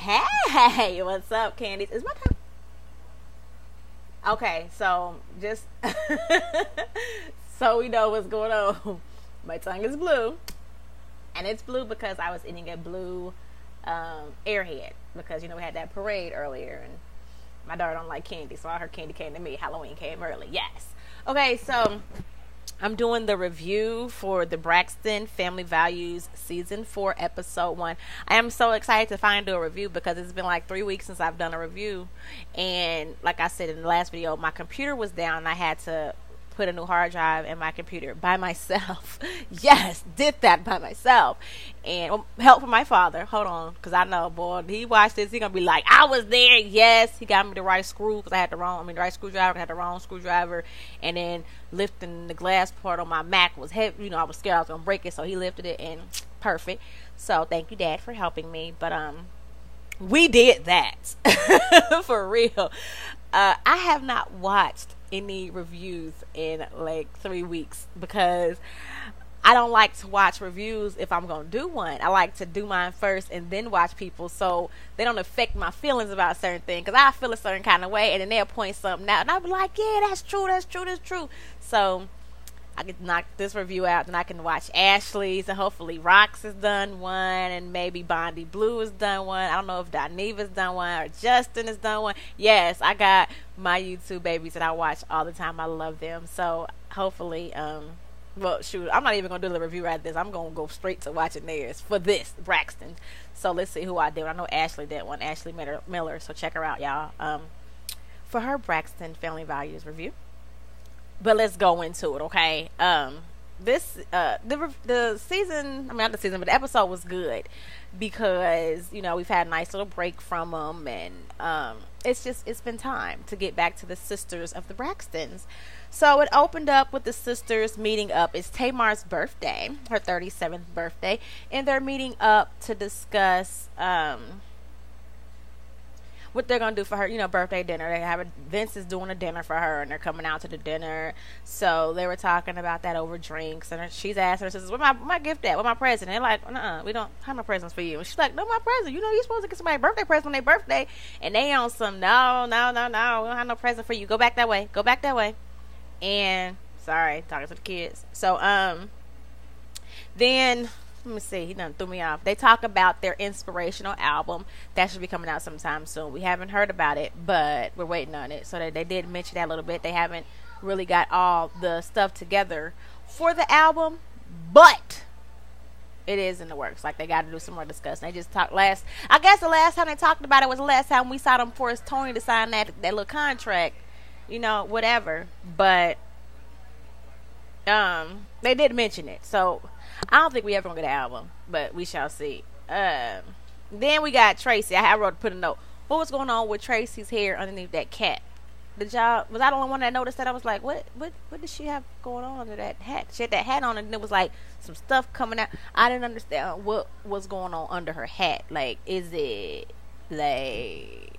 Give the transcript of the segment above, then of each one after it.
Hey, what's up, Candies? Is my tongue okay? So just so we know what's going on. My tongue is blue, and it's blue because I was eating a blue airhead because we had that parade earlier, and my daughter don't like candy, so all her candy came to me. Halloween came early. Yes. Okay, so I'm doing the review for the Braxton Family Values Season 4, Episode 1. I am so excited to finally do a review because it's been like 3 weeks since I've done a review. And like I said in the last video, my computer was down and I had to put a new hard drive in my computer by myself. Yes, did that by myself. And help from my father. Hold on, because I know, boy, he watched this, he gonna be like, I was there. Yes, he got me the right screw because I had the right screwdriver. I had the wrong screwdriver, and then lifting the glass part on my Mac was heavy. I was scared I was gonna break it, so he lifted it, and perfect. So thank you, Dad, for helping me. But we did that for real. I have not watched any reviews in like 3 weeks because I don't like to watch reviews if I'm gonna do one. I like to do mine first and then watch people so they don't affect my feelings about certain things, because I feel a certain kind of way and then they'll point something out and I'll be like, yeah, that's true. So I can knock this review out, then I can watch Ashley's, and hopefully Rox has done one, and maybe Bondi Blue has done one. I don't know if Doniva's done one or Justin has done one. Yes, I got my YouTube babies that I watch all the time. I love them. So hopefully, well, shoot, I'm not even going to do the review right this. I'm going to go straight to watching theirs for this, Braxton. So let's see who I did. I know Ashley did one, Ashley Miller, so check her out, y'all, for her Braxton Family Values review. But let's go into it, okay? This the season, not the season, but the episode was good because we've had a nice little break from them, and it's been time to get back to the sisters of the Braxtons. So it opened up with the sisters meeting up. It's Tamar's birthday, her 37th birthday, and they're meeting up to discuss what they're gonna do for her, birthday dinner. They have Vince is doing a dinner for her, and they're coming out to the dinner. So they were talking about that over drinks, and she's asking her sisters, "Where my gift at? Where my present?" And they're like, we don't have no presents for you." And she's like, "No, my present. You're supposed to get somebody a birthday present on their birthday." And they on some, no, we don't have no present for you. Go back that way. And sorry, talking to the kids. So then. Let me see. He done threw me off. They talk about their inspirational album that should be coming out sometime soon. We haven't heard about it, but we're waiting on it. So they did mention that a little bit. They haven't really got all the stuff together for the album, but it is in the works. Like, they got to do some more discussing. They just talked I guess the last time they talked about it was the last time we saw them force Toni to sign that little contract, whatever. But they did mention it. So I don't think we ever gonna get an album, but we shall see. Then we got Tracy. I put a note. What was going on with Tracy's hair underneath that cap? Was I the only one that noticed that? I was like, what did she have going on under that hat? She had that hat on, and there was like some stuff coming out. I didn't understand what was going on under her hat. Like, is it like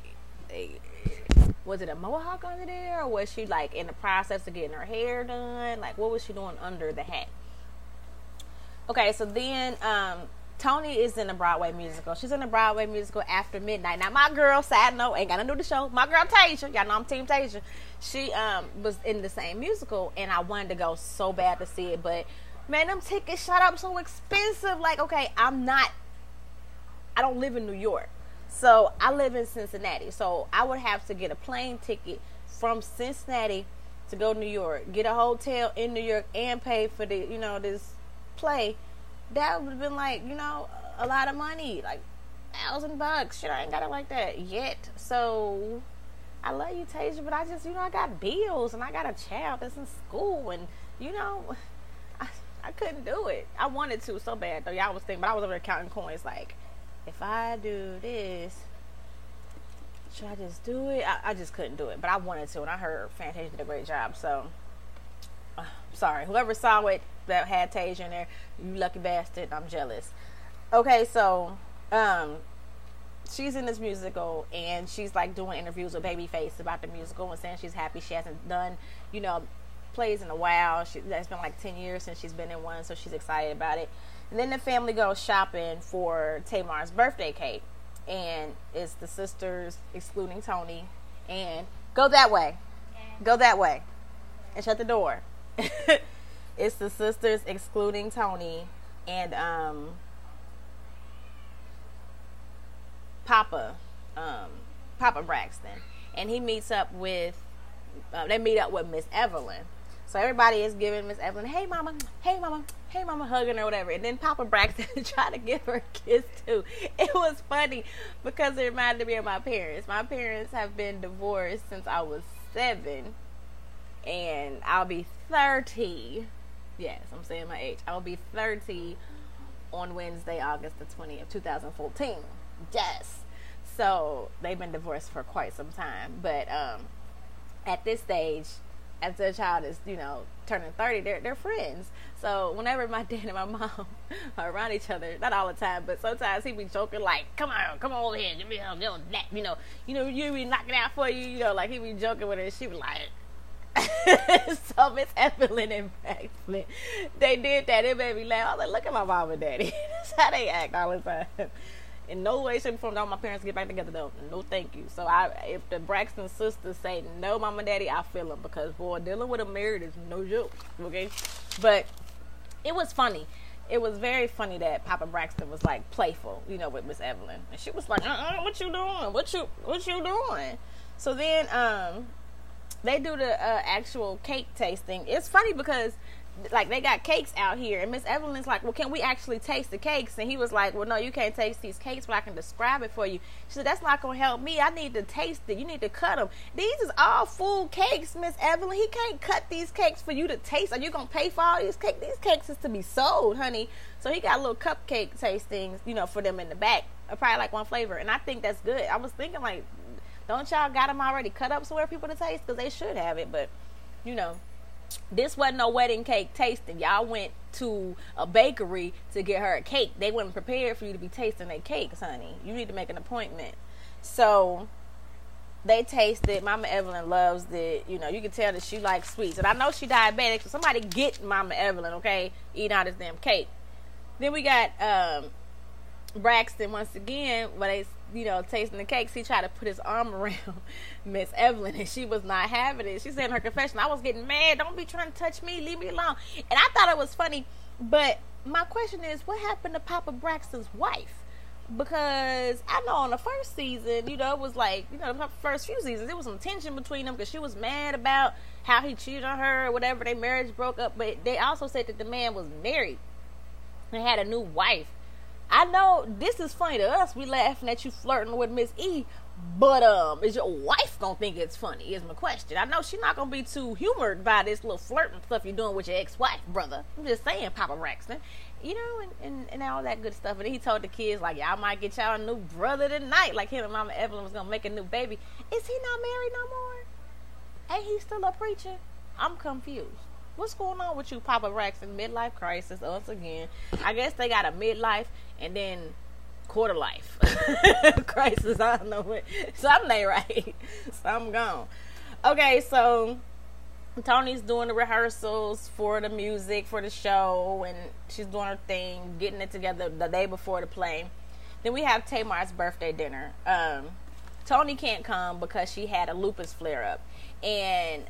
was it a mohawk under there, or was she like in the process of getting her hair done? Like, what was she doing under the hat? Okay, so then Toni is in a Broadway musical. She's in a Broadway musical After Midnight. Now, my girl, side note, ain't got nothing to do with the show. My girl, Tasia, y'all know I'm Team Tasia. She was in the same musical, and I wanted to go so bad to see it. But, man, them tickets shot up so expensive. Like, okay, I don't live in New York. So, I live in Cincinnati. So, I would have to get a plane ticket from Cincinnati to go to New York, get a hotel in New York, and pay for the, this play. That would have been like, a lot of money, like $1,000. Shit, I ain't got it like that yet. So I love you, Tasia, but I just, I got bills and I got a child that's in school, and I couldn't do it. I wanted to so bad though. Y'all was thinking, but I was over there counting coins. Like, if I do this, should I just do it? I just couldn't do it, but I wanted to, and I heard Fantasia did a great job. So sorry, whoever saw it that had Tasia in there, you lucky bastard. I'm jealous. Okay, so she's in this musical, and she's like doing interviews with Babyface about the musical and saying she's happy she hasn't done plays in a while. It's been like 10 years since she's been in one, so she's excited about it. And then the family goes shopping for Tamar's birthday cake, and it's the sisters excluding Toni, and go that way, and shut the door. It's the sisters excluding Toni and Papa Braxton, and he meets up with they meet up with Miss Evelyn. So everybody is giving Miss Evelyn, hey mama, hugging her or whatever. And then Papa Braxton tried to give her a kiss too. It was funny because it reminded me of my parents. My parents have been divorced since I was 7, and I'll be 30. Yes, I'm saying my age. I'll be 30 on Wednesday, August the 20th, 2014. Yes. So they've been divorced for quite some time. But at this stage, as the child is, turning 30, they're friends. So whenever my dad and my mom are around each other, not all the time, but sometimes he be joking like, come on over here, give me a little that, you be knocking out for you, like he be joking with her. She was like, so Miss Evelyn and Braxton, they did that. It made me laugh. I was like, look at my mom and daddy. That's how they act all the time. In no way, shape, or form, don't my parents get back together though. No, thank you. So if the Braxton sisters say no, mom and daddy, I feel them, because boy, dealing with a married is no joke. Okay, but it was funny. It was very funny that Papa Braxton was like playful, with Miss Evelyn, and she was like, what you doing? What you doing? So then, they do the actual cake tasting. It's funny because like they got cakes out here, and Miss Evelyn's like, well, can we actually taste the cakes? And he was like, well, no, you can't taste these cakes, but I can describe it for you. She said, that's not gonna help me. I need to taste it. You need to cut them. These is all full cakes, Miss Evelyn. He can't cut these cakes for you to taste. Are you gonna pay for all these cakes? These cakes is to be sold, honey. So he got little cupcake tastings, for them in the back, probably like one flavor, and I think that's good. I was thinking like, don't y'all got them already cut up somewhere for people to taste? Because they should have it, but this wasn't no wedding cake tasting. Y'all went to a bakery to get her a cake. They weren't prepared for you to be tasting their cakes, honey. You need to make an appointment. So they tasted. Mama Evelyn loves it. You can tell that she likes sweets. And I know she diabetic, so somebody get Mama Evelyn, okay, eating out this damn cake. Then we got Braxton once again, when they tasting the cakes, he tried to put his arm around Miss Evelyn, and she was not having it. She said in her confession, I was getting mad, don't be trying to touch me, leave me alone. And I thought it was funny, but my question is, what happened to Papa Braxton's wife? Because I know on the first season, it was like, the first few seasons, there was some tension between them because she was mad about how he cheated on her or whatever. Their marriage broke up, but they also said that the man was married and had a new wife. I know this is funny to us. We laughing at you flirting with Miss E, but is your wife gonna think it's funny? Is my question. I know she's not gonna be too humored by this little flirting stuff you're doing with your ex-wife, brother. I'm just saying, Papa Braxton, and all that good stuff. And then he told the kids like, y'all might get y'all a new brother tonight. Like him and Mama Evelyn was gonna make a new baby. Is he not married no more? Ain't he still a preacher? I'm confused. What's going on with you, Papa Braxton? Midlife crisis once again. I guess they got a midlife and then quarter life crisis. I don't know what. Something ain't right. Something gone. Okay, so Toni's doing the rehearsals for the music for the show, and she's doing her thing, getting it together the day before the play. Then we have Tamar's birthday dinner. Toni can't come because she had a lupus flare up, and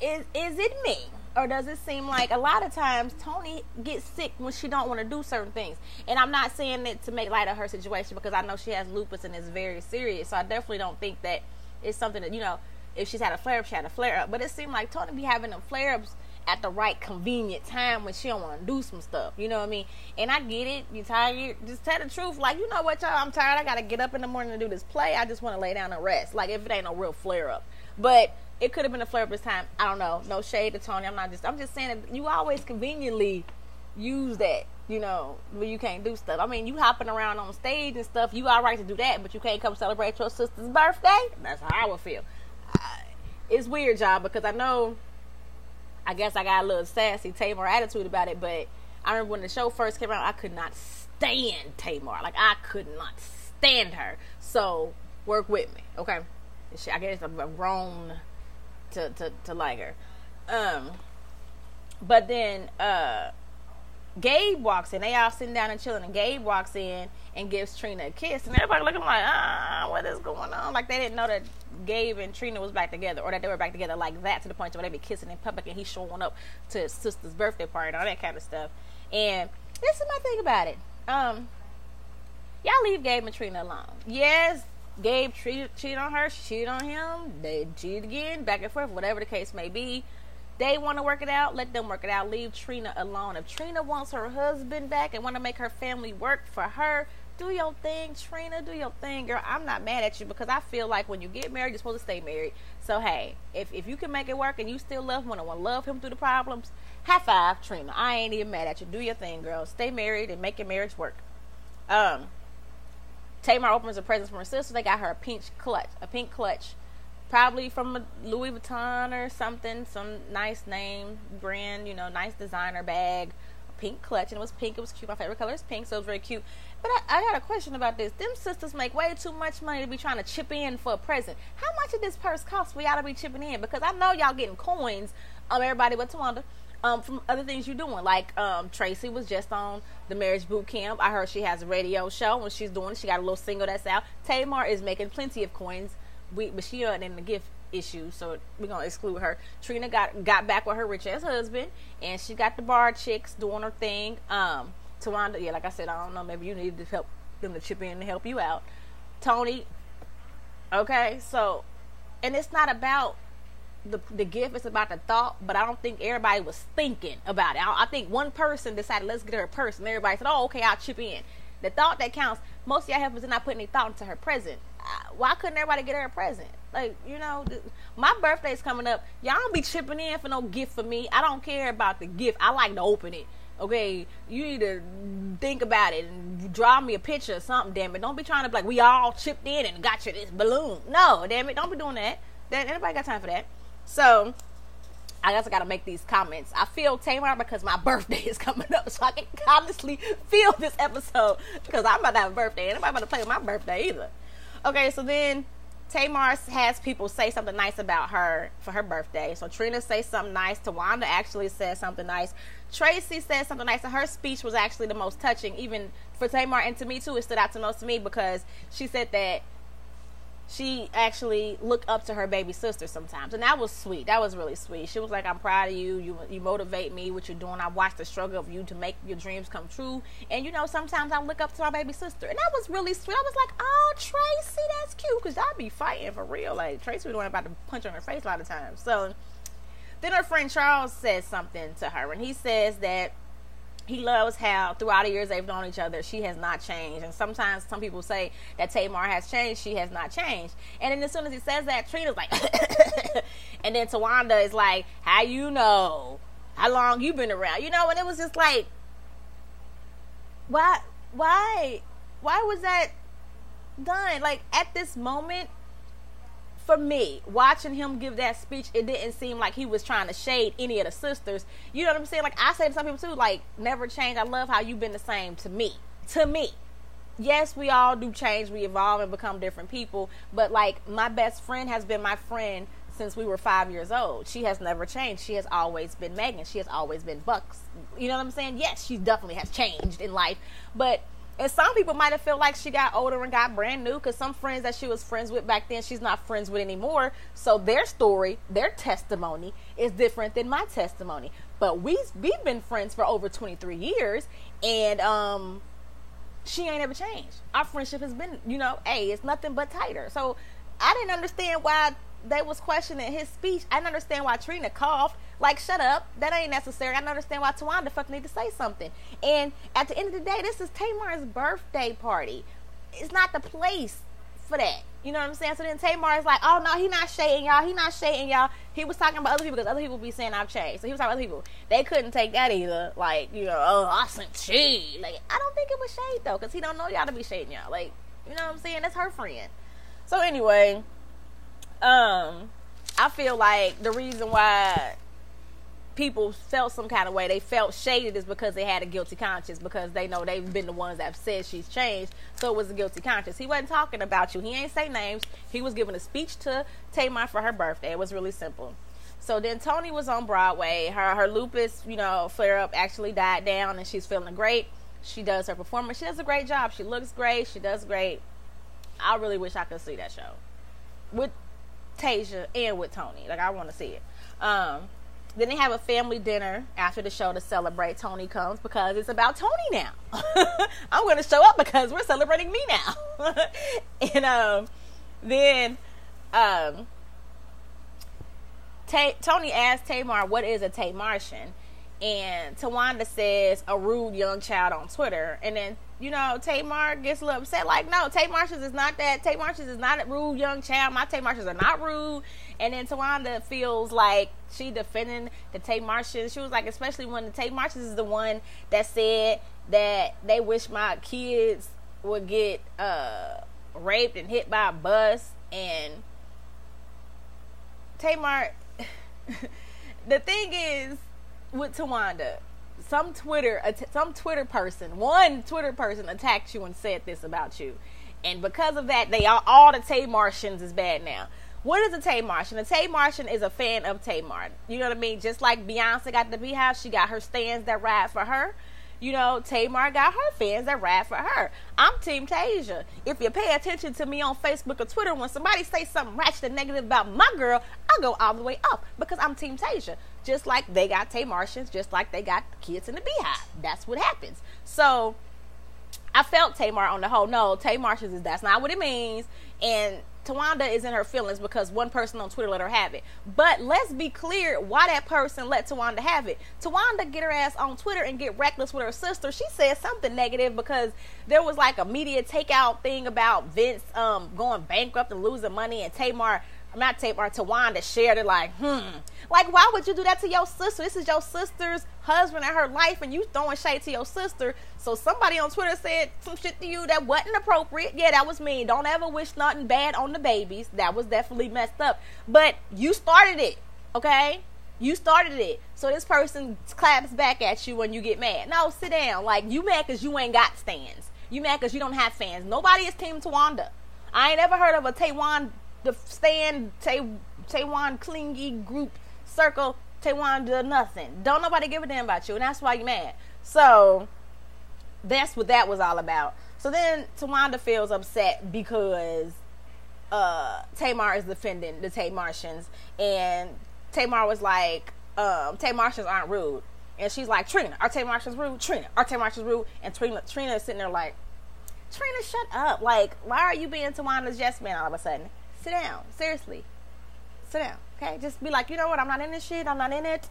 is it me, or does it seem like a lot of times Toni gets sick when she don't want to do certain things? And I'm not saying it to make light of her situation, because I know she has lupus and it's very serious. So I definitely don't think that it's something that, if she's had a flare up, she had a flare up. But it seemed like Toni be having them flare ups at the right convenient time when she don't want to do some stuff. You know what I mean? And I get it. You tired? Just tell the truth. Like, you know what, y'all? I'm tired. I got to get up in the morning to do this play. I just want to lay down and rest. Like, if it ain't no real flare up. But it could have been a flare up this time. I don't know. No shade to Toni. I'm just saying that you always conveniently use that, when you can't do stuff. I mean, you hopping around on stage and stuff, you all right to do that, but you can't come celebrate your sister's birthday? That's how I would feel. It's weird, y'all, because I guess I got a little sassy Tamar attitude about it, but I remember when the show first came out, I could not stand Tamar. Like, I could not stand her. So, work with me, okay? I guess I've grown to like her. But then Gabe walks in. They all sitting down and chilling, and Gabe walks in and gives Trina a kiss, and everybody looking like, what is going on? Like they didn't know that Gabe and Trina was back together, or that they were back together like that, to the point where they be kissing in public, and he's showing up to his sister's birthday party and all that kind of stuff. And this is my thing about it. Y'all leave Gabe and Trina alone. Yes, Gabe cheated on her, she cheated on him, they cheated again, back and forth, whatever the case may be. They want to work it out, let them work it out. Leave Trina alone. If Trina wants her husband back and want to make her family work for her, do your thing, Trina. Do your thing, girl. I'm not mad at you, because I feel like when you get married, you're supposed to stay married. So, hey, if you can make it work and you still love him and want to love him through the problems, high five, Trina. I ain't even mad at you. Do your thing, girl. Stay married and make your marriage work. Tamar opens a present from her sister. They got her a pink clutch. Probably from a Louis Vuitton or something, some nice name brand, nice designer bag, a pink clutch, and it was pink. It was cute. My favorite color is pink, so it was very cute. But I got a question about this. Them sisters make way too much money to be trying to chip in for a present. How much did this purse cost for y'all to be chipping in? Because I know y'all getting coins, everybody but Towanda, from other things you're doing. Like Tracy was just on the marriage boot camp. I heard she has a radio show when she's doing it. She got a little single that's out. Tamar is making plenty of coins. But she wasn't in the gift issue, so we're gonna exclude her. Trina got back with her rich ass husband, and she got the bar chicks doing her thing. Towanda, yeah, like I said, I don't know, maybe you need to help them to chip in and help you out. Toni, okay, so, and it's not about the gift, it's about the thought, but I don't think everybody was thinking about it. I think one person decided, let's get her a purse, and everybody said, oh, okay, I'll chip in. The thought that counts. Most of y'all helpers did not put any thought into her present. Why couldn't everybody get her a present? Like, my birthday's coming up. Y'all don't be chipping in for no gift for me. I don't care about the gift. I like to open it. Okay, you need to think about it and draw me a picture or something, damn it. Don't be trying to be like, we all chipped in and got you this balloon. No, damn it, don't be doing that. Anybody got time for that? So, I guess I gotta make these comments. I feel Tamar because my birthday is coming up, so I can honestly feel this episode, because I'm about to have a birthday, and nobody about to play with my birthday either. Okay, so then Tamar has people say something nice about her for her birthday. So Trina says something nice. Towanda actually says something nice. Tracy says something nice, and her speech was actually the most touching, even for Tamar, and to me too. It stood out the most to me because she said that she actually looked up to her baby sister sometimes, and that was sweet. That was really sweet. She was like, I'm proud of you. You motivate me, what you're doing. I watched the struggle of you to make your dreams come true, and sometimes I look up to my baby sister, and that was really sweet. I was like, oh, Tracy, that's cute, because y'all be fighting for real. Like, Tracy was the one about to punch on her face a lot of times. So then her friend Charles says something to her, and he says that he loves how throughout the years they've known each other, she has not changed. And sometimes some people say that Tamar has changed, she has not changed. And then as soon as he says that, Trina's like, and then Towanda is like, how you know? How long you been around? And it was just like, why was that done? Like, at this moment, for me, watching him give that speech, it didn't seem like he was trying to shade any of the sisters. You know what I'm saying? Like, I say to some people too, like, never change. I love how you've been the same to me. Yes, we all do change. We evolve and become different people. But, like, my best friend has been my friend since we were 5 years old. She has never changed. She has always been Megan. She has always been Bucks. You know what I'm saying? Yes, she definitely has changed in life. And some people might have felt like she got older and got brand new, because some friends that she was friends with back then, she's not friends with anymore. So their story, their testimony is different than my testimony. But we've been friends for over 23 years, and she ain't ever changed. Our friendship has been, it's nothing but tighter. So I didn't understand why they was questioning his speech. I didn't understand why Trina coughed. Like, shut up. That ain't necessary. I don't understand why Towanda fucking need to say something. And at the end of the day, this is Tamar's birthday party. It's not the place for that. You know what I'm saying? So then Tamar is like, oh, no, he not shading y'all. He was talking about other people, because other people be saying I've changed. So he was talking about other people. They couldn't take that either. Like, oh, I sent shade. Like, I don't think it was shade, though, because he don't know y'all to be shading y'all. Like, you know what I'm saying? That's her friend. So anyway, I feel like the reason why people felt some kind of way, they felt shaded, is because they had a guilty conscience, because they know they've been the ones that have said she's changed. So it was a guilty conscience. He wasn't talking about you. He ain't say names. He was giving a speech to Tamar for her birthday. It was really simple. So then Toni was on Broadway. Her lupus, flare up actually died down, and she's feeling great. She does her performance. She does a great job. She looks great. She does great. I really wish I could see that show with Tasia and with Toni. Like, I want to see it. Then they have a family dinner after the show to celebrate. Toni comes because it's about Toni now. I'm going to show up because we're celebrating me now. And then Toni asked Tamar, what is a Tamartian? And Towanda says, a rude young child on Twitter. And then, Tamar gets a little upset. Like, no, Tamartians is not that. Tamartians is not a rude young child. My Tamartians are not rude. And then Towanda feels like she defending the Tamartians. She was like, especially when the Tamartians is the one that said that they wish my kids would get raped and hit by a bus. And Tamar, the thing is, with Towanda, one Twitter person attacked you and said this about you, and because of that, all the Tamartians is bad now. What is a Tamartian? A Tamartian is a fan of Tamar. You know what I mean? Just like Beyonce got the Beehive, she got her stans that ride for her. Tamar got her fans that ride for her. I'm Team Tasia. If you pay attention to me on Facebook or Twitter, when somebody say something ratchet and negative about my girl, I go all the way up because I'm Team Tasia. Just like they got Tamartians, just like they got kids in the Beehive. That's what happens. So I felt Tamar on the whole. No, Tamartians that's not what it means. And Towanda is in her feelings because one person on Twitter let her have it. But let's be clear why that person let Towanda have it. Towanda get her ass on Twitter and get reckless with her sister. She said something negative because there was like a media takeout thing about Vince going bankrupt and losing money, and Towanda shared it like, like, why would you do that to your sister? This is your sister's husband and her life, and you throwing shade to your sister. So somebody on Twitter said some shit to you that wasn't appropriate. Yeah, that was me. Don't ever wish nothing bad on the babies. That was definitely messed up. But you started it, okay? You started it. So this person claps back at you when you get mad. No, sit down. Like, you mad because you ain't got stands. You mad because you don't have fans. Nobody is Team Towanda. I ain't ever heard of a Taiwan clingy group circle. Taiwan nothing. Don't nobody give a damn about you, and that's why you mad. So that's what that was all about. So then Towanda feels upset because Tamar is defending the Tamartians, and Tamar was like, Tamartians aren't rude. And she's like, Trina, are Tamartians rude? Trina, are Tamartians rude? And Trina is sitting there like, Trina, shut up. Like, why are you being Tawanda's yes man all of a sudden? Sit down. Seriously. Sit down. Okay? Just be like, you know what? I'm not in this shit. I'm not in it.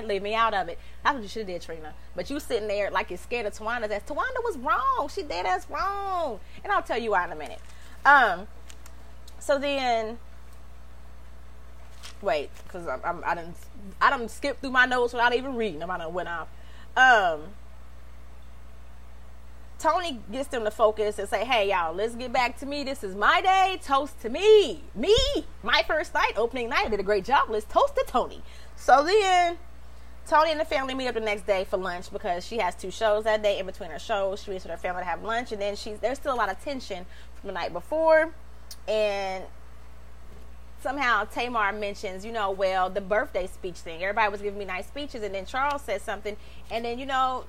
Leave me out of it. That's what you should have did, Trina. But you sitting there like you're scared of Tawanda's ass. Towanda was wrong. She did us wrong. And I'll tell you why in a minute. So then, wait, because I done skipped through my notes without even reading them. I done went off. Toni gets them to focus and say, hey, y'all, let's get back to me. This is my day. Toast to me. Me. My first night, opening night. I did a great job. Let's toast to Toni. So then, Toni and the family meet up the next day for lunch because she has 2 shows that day. In between her shows, she meets with her family to have lunch. And then there's still a lot of tension from the night before. And somehow Tamar mentions, the birthday speech thing. Everybody was giving me nice speeches. And then Charles said something. And then,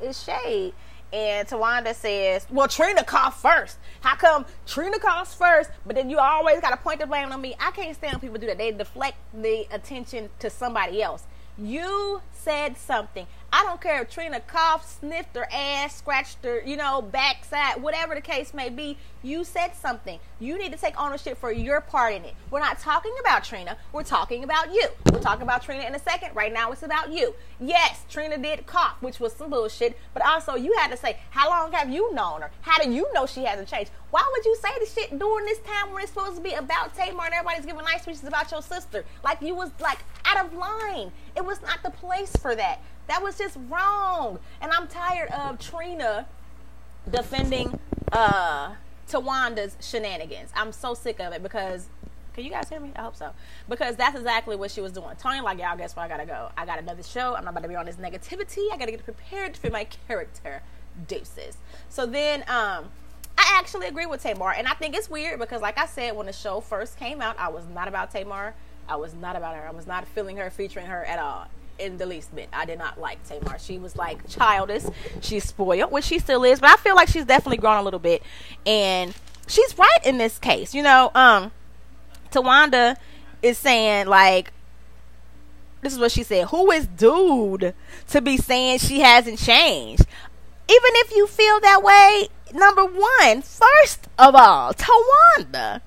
it's shade. And Towanda says, well, Trina coughed first. How come Trina coughs first, but then you always got to point the blame on me? I can't stand when people do that. They deflect the attention to somebody else. You said something. I don't care if Trina coughed, sniffed her ass, scratched her, backside, whatever the case may be. You said something. You need to take ownership for your part in it. We're not talking about Trina. We're talking about you. We'll talk about Trina in a second. Right now, it's about you. Yes, Trina did cough, which was some bullshit. But also, you had to say, how long have you known her? How do you know she hasn't changed? Why would you say this shit during this time when it's supposed to be about Tamar and everybody's giving nice speeches about your sister? Like, you was, out of line. It was not the place for that. That was just wrong. And I'm tired of Trina defending Tawanda's shenanigans. I'm so sick of it because, can you guys hear me? I hope so. Because that's exactly what she was doing. Toni, like, y'all, guess where I gotta go? I got another show. I'm not about to be on this negativity. I gotta get prepared for my character. Deuces. So then, I actually agree with Tamar. And I think it's weird because, like I said, when the show first came out, I was not about Tamar. I was not about her. I was not feeling her, featuring her at all. In the least bit. I did not like Tamar. She was like childish. She's spoiled, which she still is, but I feel like she's definitely grown a little bit. And she's right in this case. You know, Towanda is saying, like, this is what she said. Who is dude to be saying she hasn't changed? Even if you feel that way, number one, first of all, Towanda,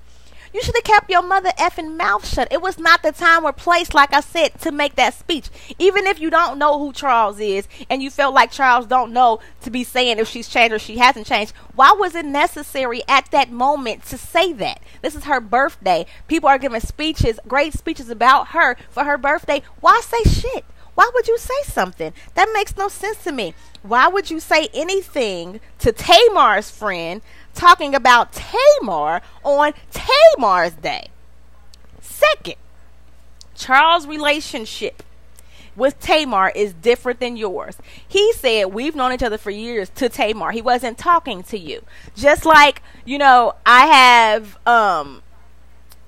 you should have kept your mother effing mouth shut. It was not the time or place, like I said, to make that speech. Even if you don't know who Charles is and you felt like Charles don't know to be saying if she's changed or she hasn't changed, why was it necessary at that moment to say that? This is her birthday. People are giving speeches, great speeches about her for her birthday. Why say shit? Why would you say something? That makes no sense to me. Why would you say anything to Tamar's friend talking about Tamar on Tamar's day? Second, Charles' relationship with Tamar is different than yours. He said, we've known each other for years to Tamar. He wasn't talking to you. Just like, you know, I have,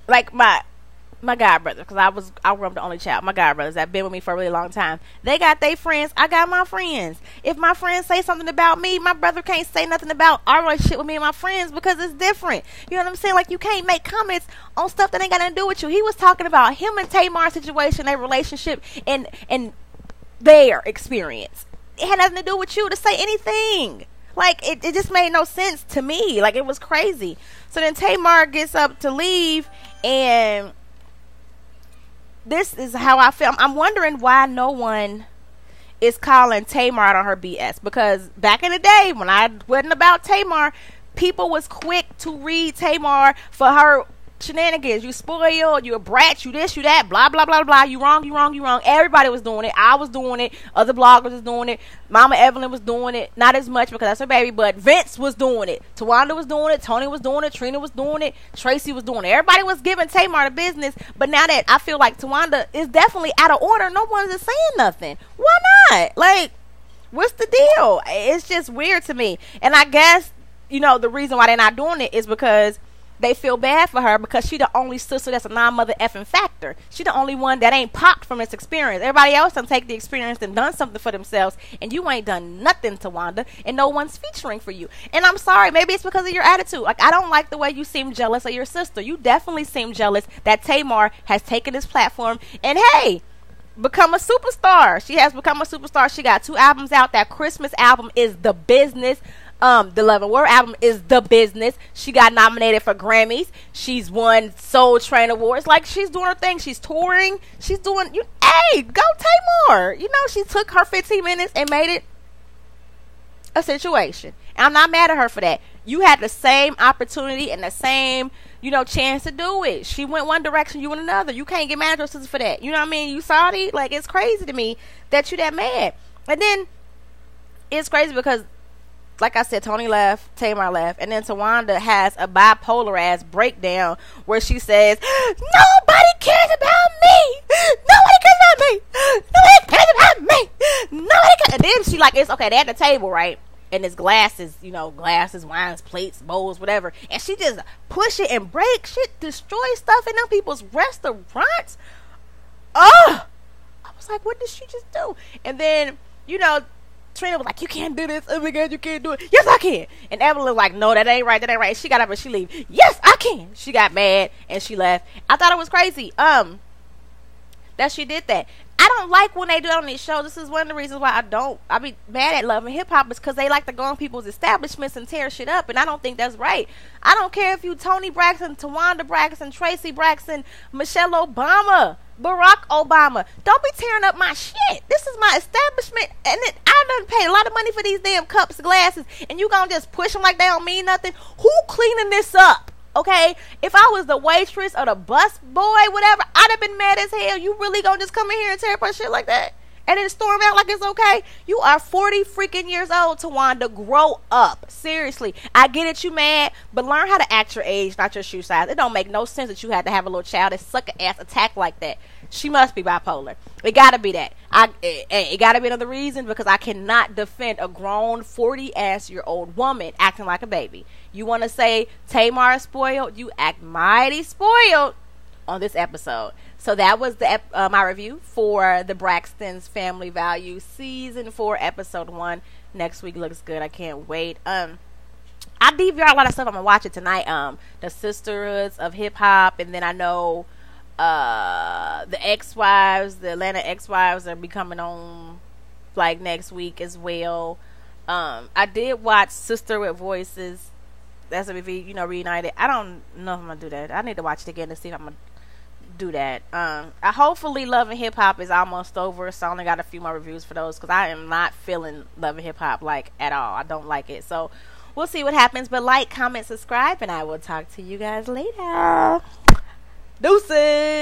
like my god brothers, because I grew up the only child. My god brothers that been with me for a really long time. They got their friends. I got my friends. If my friends say something about me, my brother can't say nothing about our relationship with me and my friends because it's different. You know what I'm saying? Like, you can't make comments on stuff that ain't got nothing to do with you. He was talking about him and Tamar's situation, their relationship, and their experience. It had nothing to do with you to say anything. Like, it just made no sense to me. Like, it was crazy. So then Tamar gets up to leave, and this is how I feel. I'm wondering why no one is calling Tamar out on her BS. Because back in the day, when I wasn't about Tamar, people was quick to read Tamar for her shenanigans. You spoiled, you a brat, you this, you that, blah, blah, blah, blah. You wrong, you wrong, you wrong. Everybody was doing it. I was doing it. Other bloggers was doing it. Mama Evelyn was doing it. Not as much because that's her baby, but Vince was doing it. Towanda was doing it. Toni was doing it. Trina was doing it. Tracy was doing it. Everybody was giving Tamar the business. But now that I feel like Towanda is definitely out of order, no one is saying nothing. Why not? Like, what's the deal? It's just weird to me. And I guess, you know, the reason why they're not doing it is because they feel bad for her because she the only sister that's a non-mother effing factor. She the only one that ain't popped from this experience. Everybody else done take the experience and done something for themselves, and you ain't done nothing, Towanda, and no one's featuring for you. And I'm sorry, maybe it's because of your attitude. Like, I don't like the way you seem jealous of your sister. You definitely seem jealous that Tamar has taken this platform and, hey, become a superstar. She has become a superstar. She got 2 albums out. That Christmas album is the business. The Love and War album is the business. She got nominated for Grammys. She's won Soul Train Awards. Like, she's doing her thing. She's touring. She's doing, hey, go Tamar. You know, she took her 15 minutes and made it a situation. And I'm not mad at her for that. You had the same opportunity and the same, you know, chance to do it. She went one direction, you went another. You can't get mad at your sister for that. You know what I mean? You salty? Like, it's crazy to me that you that mad. And then it's crazy because, like I said, Toni left, Tamar left, and then Towanda has a bipolar ass breakdown where she says, nobody cares about me. Nobody cares about me. Nobody cares about me. Nobody cares. And then she like, it's okay, they're at the table, right? And it's glasses, you know, glasses, wines, plates, bowls, whatever. And she just push it and break shit, destroy stuff in them people's restaurants. I was like, what did she just do? And then, you know, Trina was like, you can't do this. Oh my God, you can't do it. Yes, I can. And Evelyn was like, no, that ain't right. That ain't right. She got up and she leave. Yes, I can. She got mad and she left. I thought it was crazy. That she did that. I don't like when they do it on these shows. This is one of the reasons why I be mad at Love and Hip Hop, is because they like to go on people's establishments and tear shit up, and I don't think that's right. I don't care if you Toni Braxton, Towanda Braxton, Tracy Braxton, Michelle Obama, Barack Obama. Don't be tearing up my shit. This is my establishment, and I done paid a lot of money for these damn cups, glasses, and you gonna just push them like they don't mean nothing? Who cleaning this up? Okay, if I was the waitress or the bus boy, whatever, I'd have been mad as hell. You really gonna just come in here and tear up our shit like that? And then storm out like it's okay? You are 40 freaking years old, Towanda. Grow up. Seriously. I get it, you mad, but learn how to act your age, not your shoe size. It don't make no sense that you had to have a little child that sucker ass attack like that. She must be bipolar. It gotta be that. It gotta be another reason, because I cannot defend a grown 40-ass-year-old woman acting like a baby. You want to say Tamar is spoiled? You act mighty spoiled on this episode. So that was the my review for the Braxtons Family Values Season 4, Episode 1. Next week looks good. I can't wait. I DVR a lot of stuff. I'm going to watch it tonight. The Sisterhoods of Hip Hop. And then I know the Ex-Wives, the Atlanta Ex-Wives are be coming on like next week as well. I did watch Sister with Voices. That's a review, reunited. I don't know if I'm going to do that. I need to watch it again to see if I'm going to do that. Hopefully Love and Hip Hop is almost over, so I only got a few more reviews for those because I am not feeling Love and Hip Hop like at all. I don't like it, so we'll see what happens. But like, comment, subscribe, and I will talk to you guys later. Deuces.